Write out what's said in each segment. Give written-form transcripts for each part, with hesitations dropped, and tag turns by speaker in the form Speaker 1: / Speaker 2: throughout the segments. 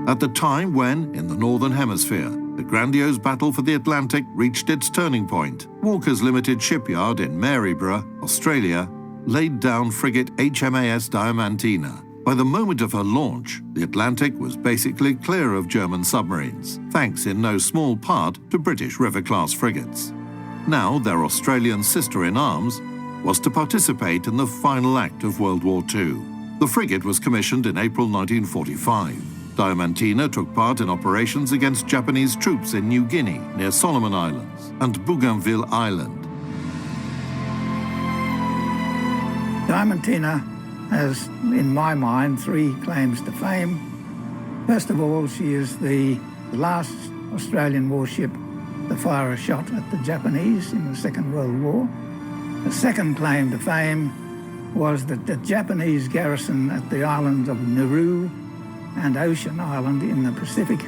Speaker 1: at the time when, in the Northern Hemisphere, the grandiose battle for the Atlantic reached its turning point. Walker's Limited shipyard in Maryborough, Australia, laid down frigate HMAS Diamantina. By the moment of her launch, the Atlantic was basically clear of German submarines, thanks in no small part to British River-class frigates. Now their Australian sister-in-arms was to participate in the final act of World War II. The frigate was commissioned in April 1945. Diamantina took part in operations against Japanese troops in New Guinea, near Solomon Islands, and Bougainville Island.
Speaker 2: Diamantina has, in my mind, three claims to fame. First of all, she is the last Australian warship to fire a shot at the Japanese in the Second World War. The second claim to fame was that the Japanese garrison at the islands of Nauru and Ocean Island in the Pacific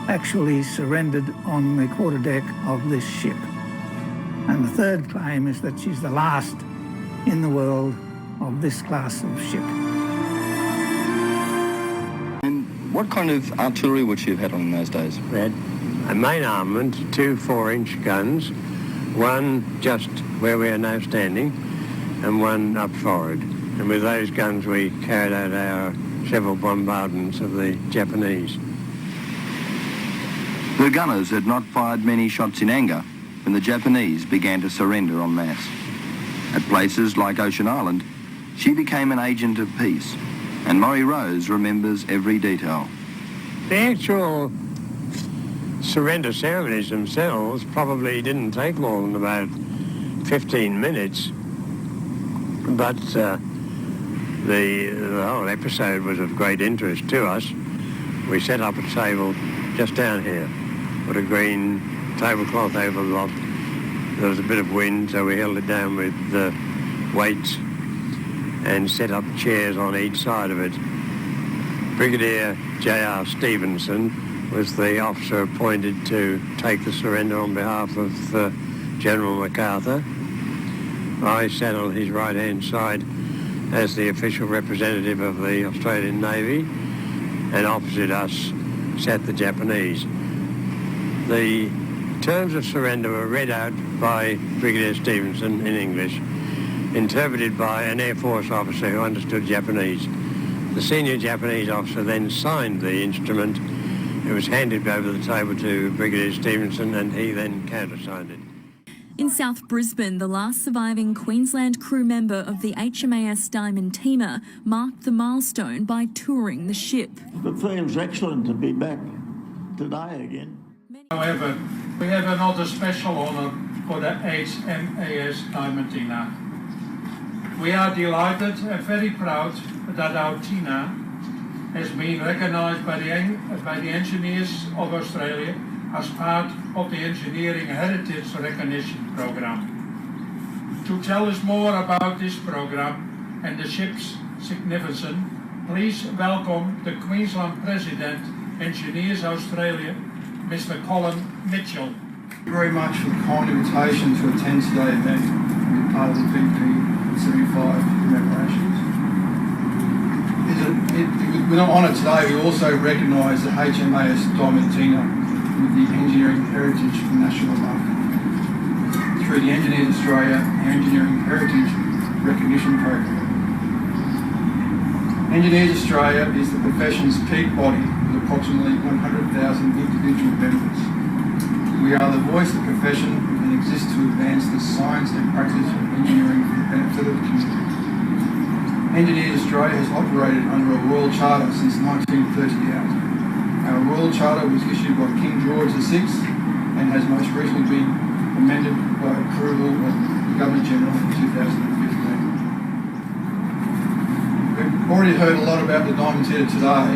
Speaker 2: actually surrendered on the quarterdeck of this ship. And the third claim is that she's the last in the world of this class of ship.
Speaker 3: And what kind of artillery would she have had on in those days?
Speaker 4: We had a main armament, two 4-inch guns, one just where we are now standing, and one up forward. And with those guns we carried out our several bombardments of the Japanese.
Speaker 3: The gunners had not fired many shots in anger when the Japanese began to surrender en masse. At places like Ocean Island, she became an agent of peace, and Murray Rose remembers every detail.
Speaker 4: The actual surrender ceremonies themselves probably didn't take more than about 15 minutes, but the whole episode was of great interest to us. We set up a table just down here, put a green tablecloth over the lot. There was a bit of wind, so we held it down with weights and set up chairs on each side of it. Brigadier J.R. Stevenson was the officer appointed to take the surrender on behalf of General MacArthur. I sat on his right-hand side as the official representative of the Australian Navy, and opposite us sat the Japanese. The terms of surrender were read out by Brigadier Stevenson in English, interpreted by an Air Force officer who understood Japanese. The senior Japanese officer then signed the instrument. It was handed over the table to Brigadier Stevenson, and he then countersigned it.
Speaker 5: In South Brisbane, the last surviving Queensland crew member of the HMAS Diamantina marked the milestone by touring the ship.
Speaker 6: It feels excellent to be back today again.
Speaker 7: However, we have another special honour for the HMAS Diamantina. We are delighted and very proud that our Tina has been recognised by the Engineers of Australia as part of the Engineering Heritage Recognition Programme. To tell us more about this programme and the ship's significance, please welcome the Queensland President, Engineers Australia, Mr. Colin Mitchell.
Speaker 8: Thank you very much for the kind invitation to attend today's event and be part of the VP75 commemorations. With our honour today, we also recognise the HMAS Diamantina with the Engineering Heritage National Mark through the Engineers Australia Engineering Heritage Recognition Program. Engineers Australia is the profession's peak body with approximately 100,000 individual members. We are the voice of the profession and exist to advance the science and practice of engineering for the benefit of the community. Engineers Australia has operated under a Royal Charter since 1938. Our Royal Charter was issued by King George VI and has most recently been amended by approval of the Governor-General in 2015. We've already heard a lot about the Diamantina today,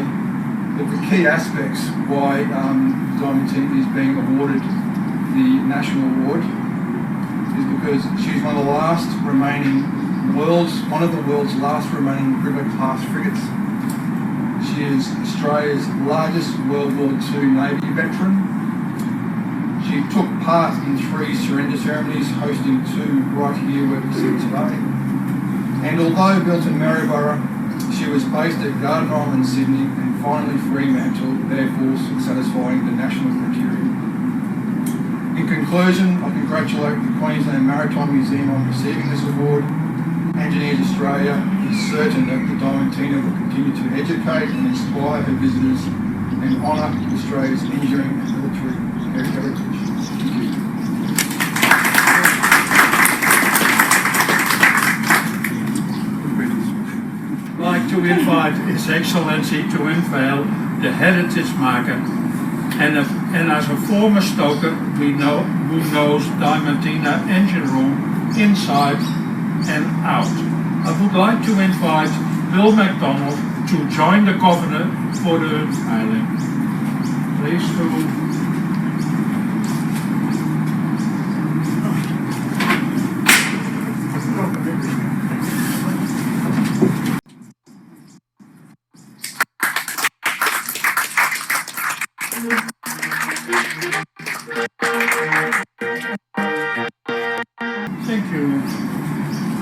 Speaker 8: but the key aspects why Diamantina is being awarded the National Award is because she's one of the world's last remaining river-class frigates. She is Australia's largest World War II Navy veteran. She took part in 3 surrender ceremonies, hosting 2 right here where we sit today. And although built in Maryborough, she was based at Garden Island, Sydney, and finally Fremantle, therefore satisfying the national criteria. In conclusion, I congratulate the Queensland Maritime Museum on receiving this award. Engineers Australia is certain that the Diamantina will continue to educate and inspire her visitors and honour Australia's engineering and military heritage. Thank you.
Speaker 7: I'd like to invite His Excellency to unveil the heritage marker. And as a former stoker, who knows Diamantina engine room inside and out. I would like to invite Bill McDonald to join the Governor for the unveiling. Please do. Thank you,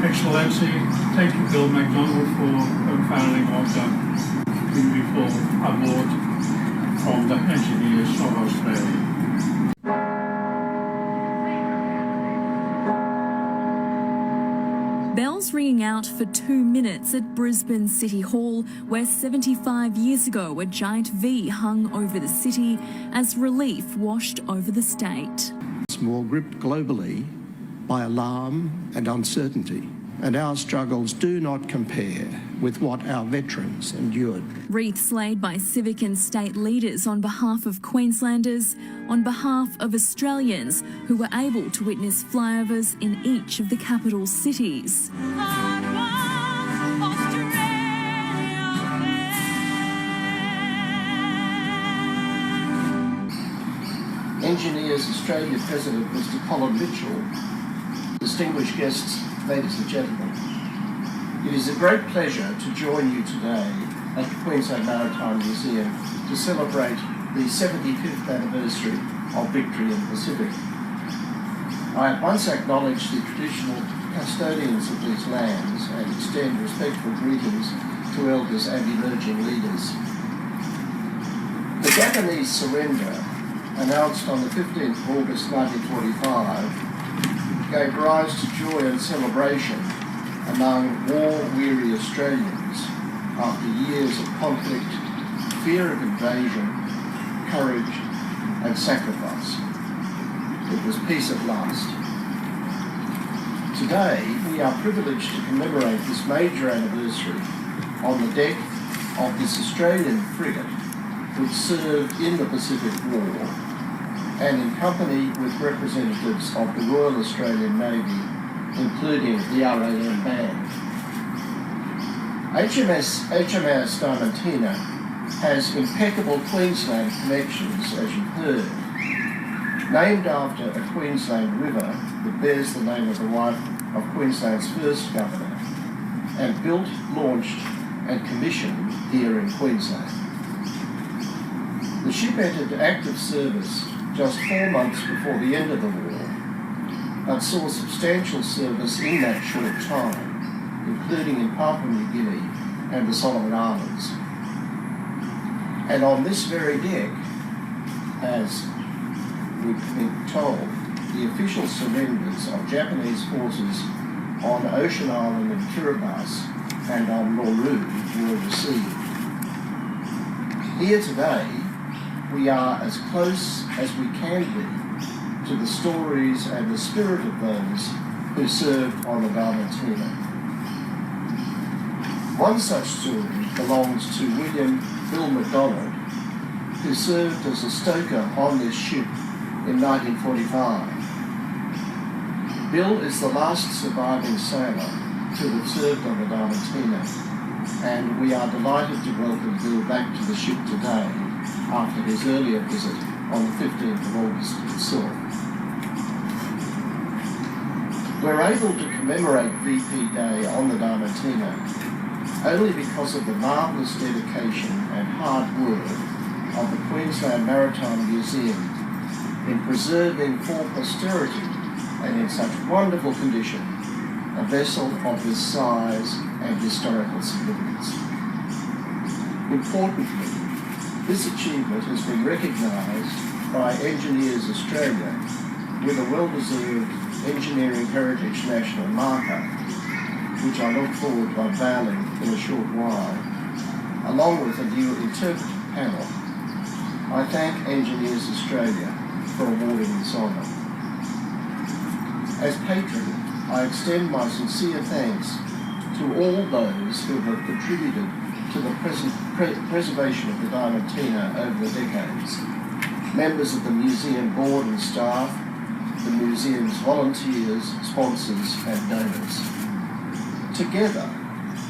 Speaker 7: Excellency. Thank you, Bill McDonald, for unveiling of the beautiful award from the Engineers of Australia.
Speaker 5: Bells ringing out for 2 minutes at Brisbane City Hall, where 75 years ago a giant V hung over the city as relief washed over the state.
Speaker 9: More gripped globally by alarm and uncertainty, and our struggles do not compare with what our veterans endured.
Speaker 5: Wreaths laid by civic and state leaders on behalf of Queenslanders, on behalf of Australians who were able to witness flyovers in each of the capital cities.
Speaker 9: Engineers Australia President Mr. Colin Mitchell, distinguished guests, ladies and gentlemen, it is a great pleasure to join you today at the Queensland Maritime Museum to celebrate the 75th anniversary of victory in the Pacific. I at once acknowledge the traditional custodians of these lands and extend respectful greetings to elders and emerging leaders. The Japanese surrender, announced on the 15th of August 1945, gave rise to joy and celebration among war-weary Australians after years of conflict, fear of invasion, courage and sacrifice. It was peace at last. Today, we are privileged to commemorate this major anniversary on the deck of this Australian frigate which served in the Pacific War, and in company with representatives of the Royal Australian Navy, including the RAM Band. HMAS Diamantina has impeccable Queensland connections, as you've heard. Named after a Queensland river that bears the name of the wife of Queensland's first governor, and built, launched and commissioned here in Queensland. The ship entered active service just 4 months before the end of the war, but saw substantial service in that short time, including in Papua New Guinea and the Solomon Islands. And on this very deck, as we've been told, the official surrenders of Japanese forces on Ocean Island and Kiribati and on Nauru were received. Here today, we are as close as we can be to the stories and the spirit of those who served on the Diamantina. One such story belongs to William Bill McDonald, who served as a stoker on this ship in 1945. Bill is the last surviving sailor to have served on the Diamantina, and we are delighted to welcome Bill back to the ship today after his earlier visit on the 15th of August itself. We're able to commemorate VP Day on the Diamantina only because of the marvellous dedication and hard work of the Queensland Maritime Museum in preserving for posterity and in such wonderful condition a vessel of this size and historical significance. Importantly, This achievement has been recognised by Engineers Australia with a well-deserved Engineering Heritage National marker, which I look forward to unveiling in a short while, along with a new interpretive panel. I thank Engineers Australia for awarding this honour. As patron, I extend my sincere thanks to all those who have contributed to the preservation of the Diamantina over the decades. Members of the museum board and staff, the museum's volunteers, sponsors and donors. Together,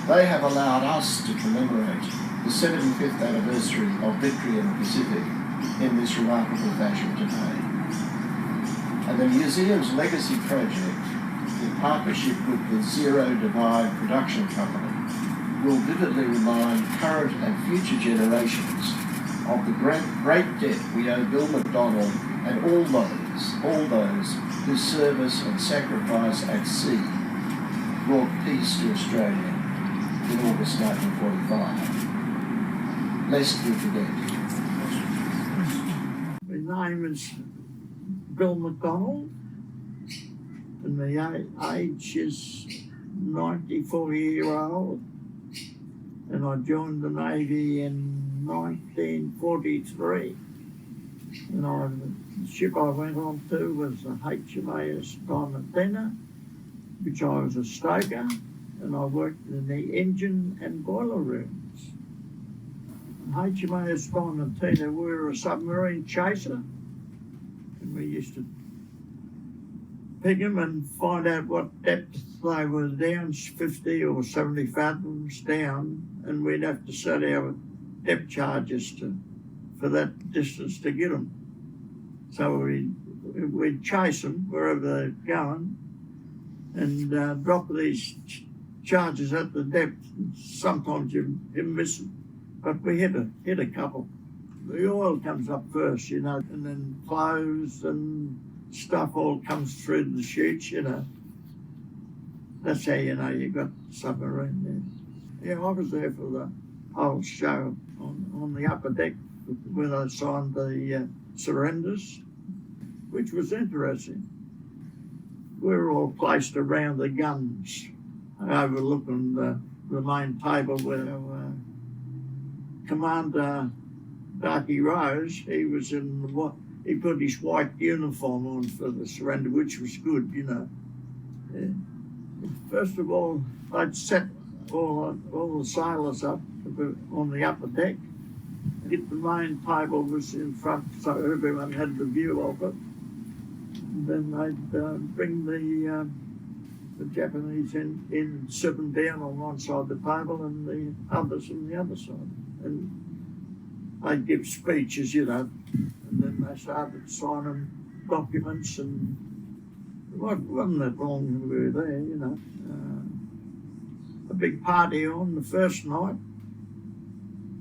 Speaker 9: they have allowed us to commemorate the 75th anniversary of victory in the Pacific in this remarkable fashion today. And the museum's legacy project, in partnership with the Zero Divide Production Company, will vividly remind current and future generations of the great debt we owe Bill McDonald and all those whose service and sacrifice at sea brought peace to Australia in August 1945. Lest we forget.
Speaker 10: My name is Bill McDonald, and my age is 94-year-old, and I joined the Navy in 1943. And the ship I went on to was the HMAS Diamantina, which I was a stoker, and I worked in the engine and boiler rooms. HMAS Diamantina, we were a submarine chaser, and we used to pig them and find out what depth they were down, 50 or 70 fathoms down, and we'd have to set our depth charges for that distance to get them. So we'd chase them wherever they're going and drop these charges at the depth. Sometimes you miss them, but we hit a couple. The oil comes up first, you know, and then clothes and stuff all comes through the chutes, you know. That's how you know you got the submarine there. Yeah, I was there for the whole show on the upper deck when I signed the surrenders, which was interesting. We were all placed around the guns, overlooking the main table where Commander Darky Rose, he was in he put his white uniform on for the surrender, which was good, you know. Yeah. First of all, I'd set all the sailors up on the upper deck. The main table was in front, so everyone had the view of it. And then they'd bring the Japanese in, sit them down on one side of the table and the others on the other side. And they'd give speeches, you know, and then they started signing documents, and it wasn't that long when we were there, you know. A big party on the first night,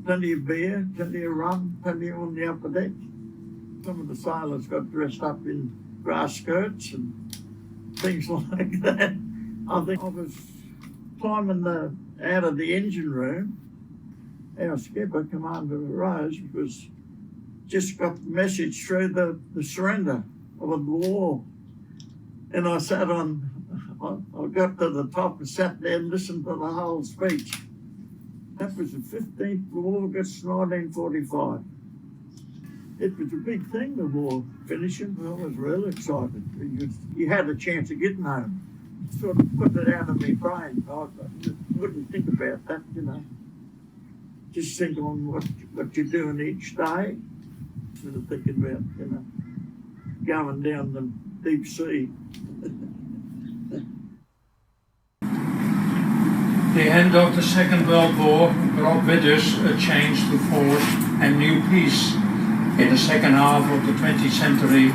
Speaker 10: plenty of beer, plenty of rum, plenty on the upper deck. Some of the sailors got dressed up in grass skirts and things like that. I think I was climbing out of the engine room. Our skipper, Commander Rose, was just got the message through the surrender of the war. And I sat on, I got to the top and sat there and listened to the whole speech. That was the 15th of August, 1945. It was a big thing, the war finishing. I was really excited because you had a chance of getting home. Sort of put it out of my brain. I wouldn't think about that, you know. Just think on what you're doing each day. Instead of thinking about, you know, going down the deep sea.
Speaker 7: The end of the Second World War brought with us a change to force and new peace in the second half of the 20th century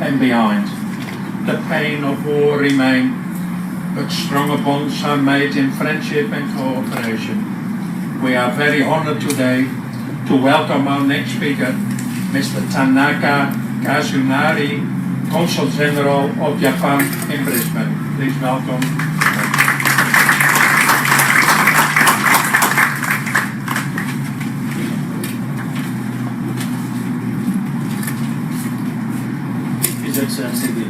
Speaker 7: and beyond. The pain of war remains, but stronger bonds are made in friendship and cooperation. We are very honored today to welcome our next speaker, Mr. Tanaka Kazunari, Consul General of Japan in Brisbane. Please welcome.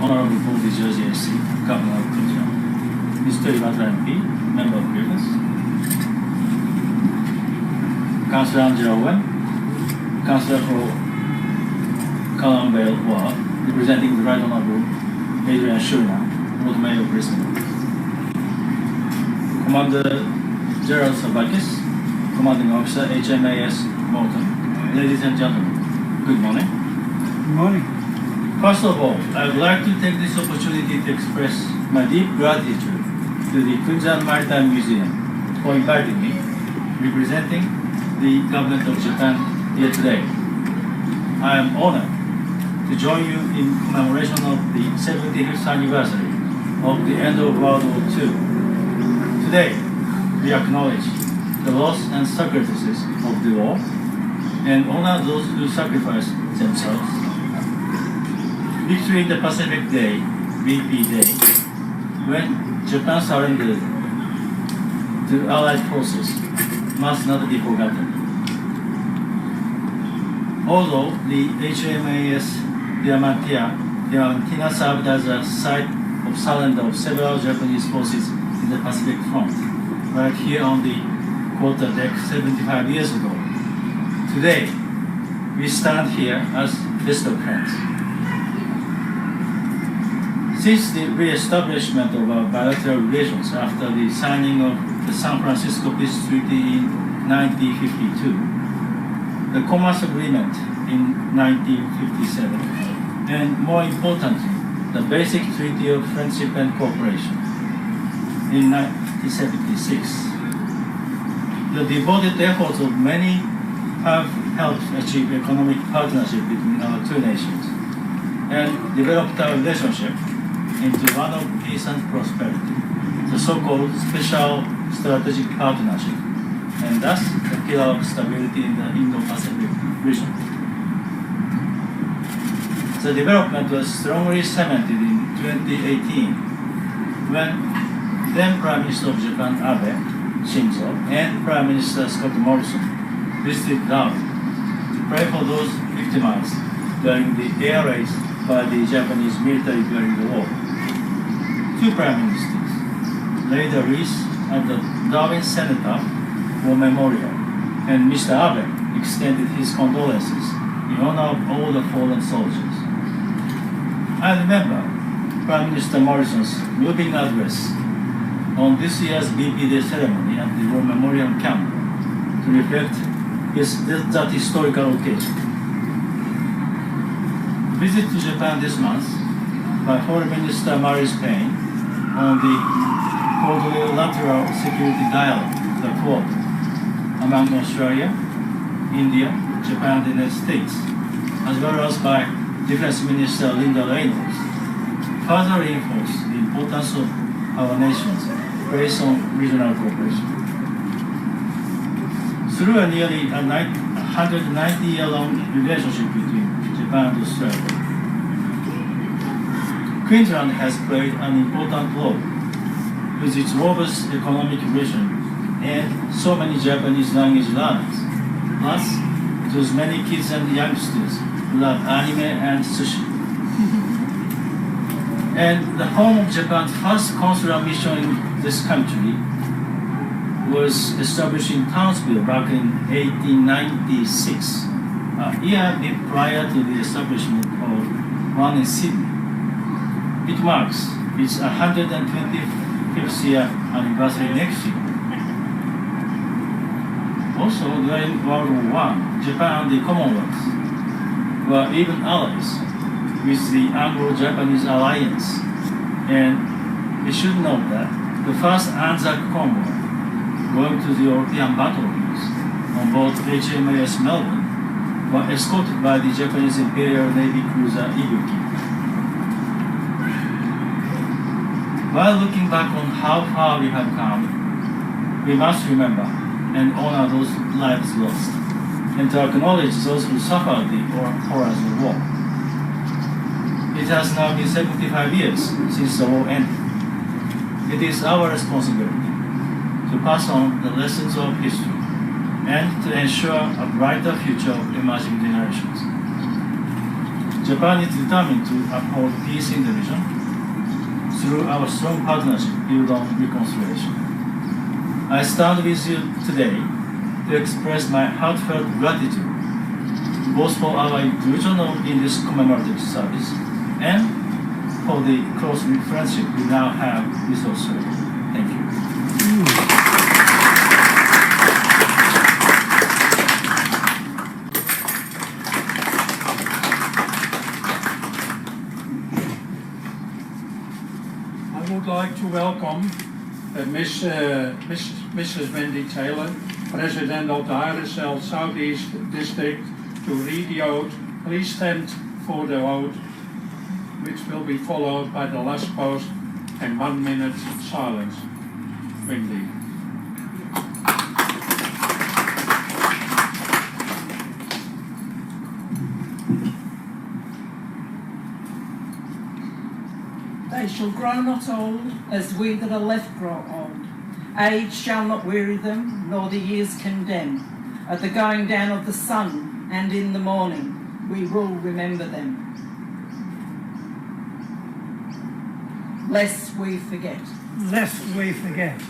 Speaker 11: Honorable Paul DeGiorgi, Governor of Queensland, Mr. Iwata MP, Member of Grievance, Councillor Angela Owen, Councillor for Cullen Vale Ward, representing the Right Honorable Adrian Shurina, Lord Mayor of Brisbane, Commander Gerald Sabakis, Commanding Officer HMAS Morton. Ladies and gentlemen, good morning.
Speaker 12: Good morning.
Speaker 11: First of all, I would like to take this opportunity to express my deep gratitude to the Queensland Maritime Museum for inviting me, representing the government of Japan here today. I am honored to join you in commemoration of the 75th anniversary of the end of World War II. Today, we acknowledge the loss and sacrifices of the war and honor those who sacrificed themselves. Victory in the Pacific Day, VP Day, when Japan surrendered to Allied forces, must not be forgotten. Although the HMAS Diamantina served as a site of surrender of several Japanese forces in the Pacific Front, right here on the quarterdeck 75 years ago. Today, we stand here as best of friends. Since the re-establishment of our bilateral relations after the signing of the San Francisco Peace Treaty in 1952, the Commerce Agreement in 1957, and more importantly, the Basic Treaty of Friendship and Cooperation in 1976. The devoted efforts of many have helped achieve economic partnership between our two nations and developed our relationship into one of peace and prosperity, the so-called Special Strategic Partnership, and thus the pillar of stability in the Indo-Pacific region. The development was strongly cemented in 2018 when then Prime Minister of Japan Abe Shinzo and Prime Minister Scott Morrison visited Laos to pray for those victimized during the air raids by the Japanese military during the war. Two Prime Ministers laid a wreath at the Darwin Center War Memorial, and Mr. Abe extended his condolences in honor of all the fallen soldiers. I remember Prime Minister Morrison's moving address on this year's BP Day ceremony at the War Memorial Camp to reflect that historical occasion. Visit to Japan this month by Foreign Minister Maurice Payne on the Quadrilateral Security Dialogue, the Quad, among Australia, India, Japan, and the United States, as well as by Defense Minister Linda Reynolds, further reinforce the importance of our nations based on regional cooperation. Through a nearly 190-year-long relationship between Japan and Australia, Queensland has played an important role with its robust economic vision and so many Japanese language learners, plus those many kids and youngsters who love anime and sushi. And the home of Japan's first consular mission in this country was established in Townsville back in 1896, a year prior to the establishment of one in Sydney. It marks its 125th year anniversary next year. Also, during World War I, Japan and the Commonwealth were even allies with the Anglo-Japanese alliance, and we should note that the first Anzac convoy going to the European battlefields on board HMAS Melbourne were escorted by the Japanese Imperial Navy cruiser Ibuki. While looking back on how far we have come, we must remember and honor those lives lost, and to acknowledge those who suffered the horrors of war. It has now been 75 years since the war ended. It is our responsibility to pass on the lessons of history and to ensure a brighter future of emerging generations. Japan is determined to uphold peace in the region through our strong partnership built on reconciliation. I stand with you today to express my heartfelt gratitude both for our inclusion in this commemorative service and for the close friendship we now have with Australia. Thank you.
Speaker 7: I would like to welcome Mrs. Wendy Taylor, President of the RSL Southeast District, to read the oath. Please stand for the oath, which will be followed by the last post and 1 minute silence. Wendy.
Speaker 12: They shall grow not old, as we that are left grow old. Age shall not weary them, nor the years condemn. At the going down of the sun, and in the morning, we will remember them. Lest we forget.
Speaker 2: Lest we forget.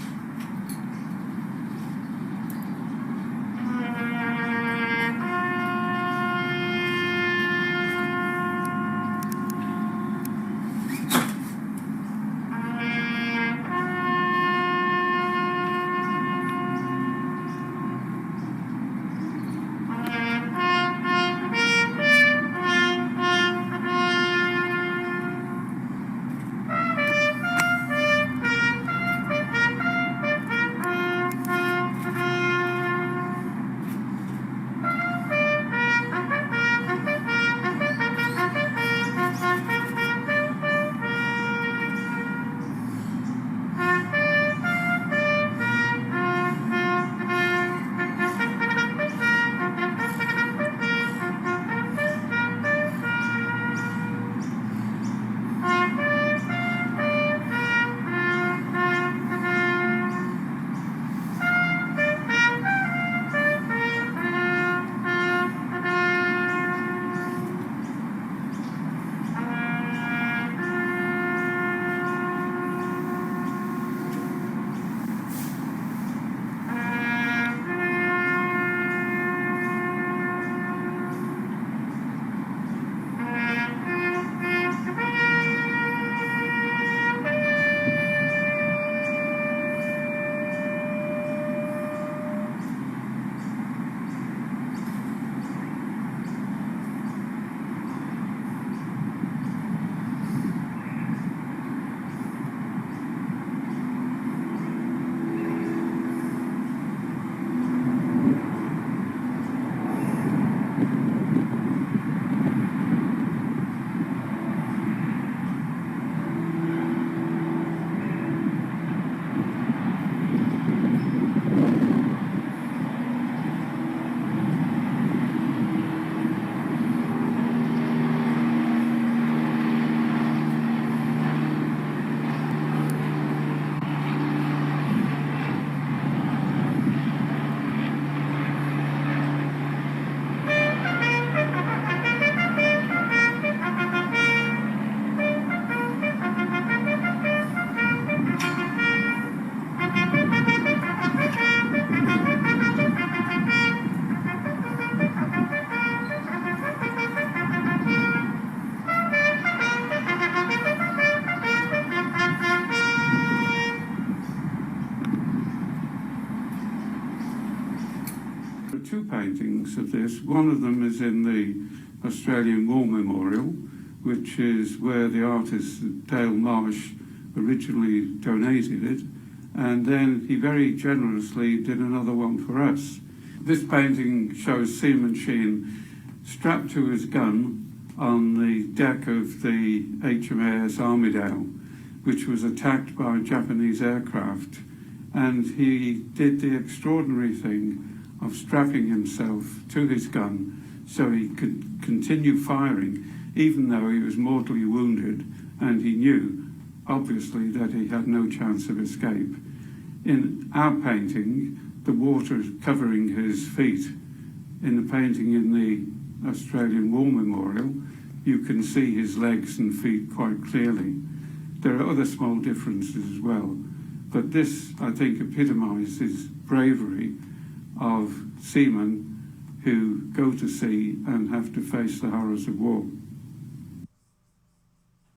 Speaker 13: Two paintings of this. One of them is in the Australian War Memorial, which is where the artist Dale Marsh originally donated it, and then he very generously did another one for us. This painting shows Seaman Sheen strapped to his gun on the deck of the HMAS Armidale, which was attacked by a Japanese aircraft, and he did the extraordinary thing of strapping himself to his gun so he could continue firing even though he was mortally wounded, and he knew obviously that he had no chance of escape. In our painting, the water is covering his feet. In the painting in the Australian War Memorial, you can see his legs and feet quite clearly. There are other small differences as well, but this, I think, epitomises bravery of seamen who go to sea and have to face the horrors of war.